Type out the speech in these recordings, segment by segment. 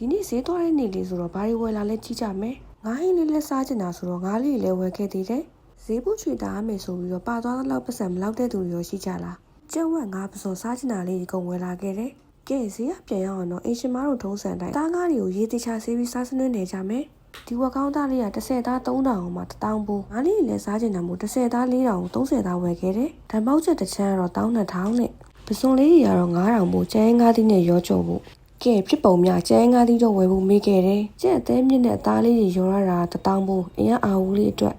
ဒီနေ့ဈေးသွားတဲ့နေ့လေးဆိုတော့ဘာတွေဝယ်လာလဲကြည့်ကြမယ်ငါးဟင်းလေးလက်စားချင်တာဆိုတော့ငါးလေးလည်းဝယ်ခဲ့သေးတယ်ဈေးဖို့ချွေတာရမယ်ဆိုပြီးတော့ပါသွားတဲ့လောက်ပတ်စံမလောက်တဲ့သူတွေရောရှိကြလားကျက်ဝက်ငါးပစုံစားချင်တာလေးဒီကုန်ဝယ်လာခဲ့တယ်ကဲဈေးကပြန်ရအောင်တော့အင်ရှင်မတို့ထုံးစံတိုင်းတားငါးတွေကိုရေးတိချဆေးပြီးစားစနွှဲနေကြမယ်ဒီဝက်ကောင်းသားလေးက10သား3000အောင်မှ1000ပိုးငါးလေးလည်းစားချင်တာမို့10သား4000 30သားဝယ်ခဲ့တယ်ဓာတ်ပေါက်ချက်တစ်ချမ်းကတော့12000နဲ့ပစုံလေးတွေကတော့9000ပိုးကျန်းငါးသီးနဲ့ရောကြုံဖို့ကဲဖြစ်ပုံများကျန်းငါးသီးတော့ဝယ်ဖို့မေးခဲ့တယ်ကျက်အသေးမြင့်နဲ့သားလေးတွေရောရတာ1000ပိုးအရင်အာဝူးလေးအတွက်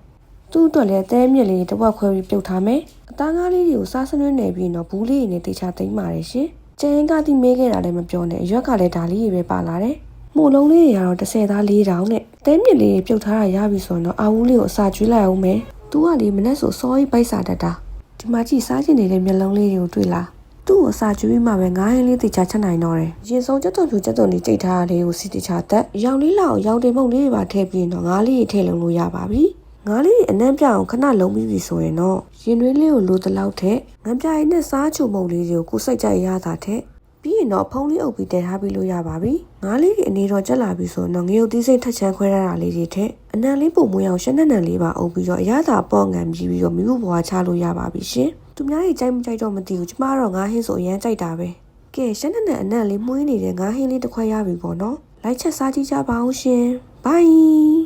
သူ့အတွက်လည်းအသေးမြင့်လေးတစ်ဝက်ခွဲပြီးပြုတ်ထားမယ်အသားငါးလေးတွေကိုစားစနွှဲနေပြီးတော့ဘူးလေးတွေနဲ့တေချာသိမ်းပါတယ်ရှင်ကျန်းငါးသီးမေးခဲ့တာလည်းမပြောနဲ့အရွက်ကလည်းဒါလေးတွေပဲပါလာတယ်မို့လုံးလေးတွေကတော့10သား4000နဲ့တဲမြစ်လေးပြုတ်ထားတာရပြီဆိုတော့အာဝူးလေးကိုအစာကျွေးလိုက်အောင်မယ်။သူကလေမနဲ့ဆိုစောကြီးပိုက်စာတတ်တာ။ဒီမှာကြည့်စားချင်နေတဲ့မျက်လုံးလေးတွေကိုတွေ့လား။သူ့ကိုအစာကျွေးမှပဲငါးဟင်းလေးတေချာချက်နိုင်တော့တယ်။ရင်စုံကြက်သွန်ဖြူကြက်သွန်လေးတိတ်ထားတာလေးကိုစီတေချာတက်။ရောင်လေးလောက်ရောင်တင်မုတ်လေးတွေပါထည့်ပြီးတော့ငါးလေးတွေထည့်လုံးလို့ရပါပြီ။ငါးလေးတွေအနှံ့ပြအောင်ခဏလုံးပြီးပြီဆိုရင်တော့ရင်သွေးလေးကိုလိုတလောက်ထည့်ငန်းပြရည်နဲ့စားချိုမုတ်လေးတွေကိုကိုစိတ်ကြိုက်ရတာထည့်ပြီးရင်တော့ဖုံးလေးအုပ်ပြီးတည်ထားပြီးလို့ရပါပြီ။ငါးလေးတွေအနေတော့ကျက်လာပြီဆိုတော့ငရုတ်သီးစိမ့်ထက်ချမ်းခွဲရတာလေးတွေထည့်အနံလေးပုံမွေးအောင်ရှက်နက်နံလေးပါအုပ်ပြီးတော့အရသာပေါ့ငံပြီးတော့မိဖို့ဘွားချလို့ရပါပြီရှင်။သူများကြီးကြိုက်မကြိုက်တော့မသိဘူးကျမတော့ငါးဟင်းဆိုအရန်ကြိုက်တာပဲ။ကဲရှက်နက်နံအနံလေးမှုေးနေတဲ့ငါးဟင်းလေးတစ်ခွက်ရပြီပေါ့နော်။လိုက်ချက်စားကြည့်ကြပါဦးရှင်။ Bye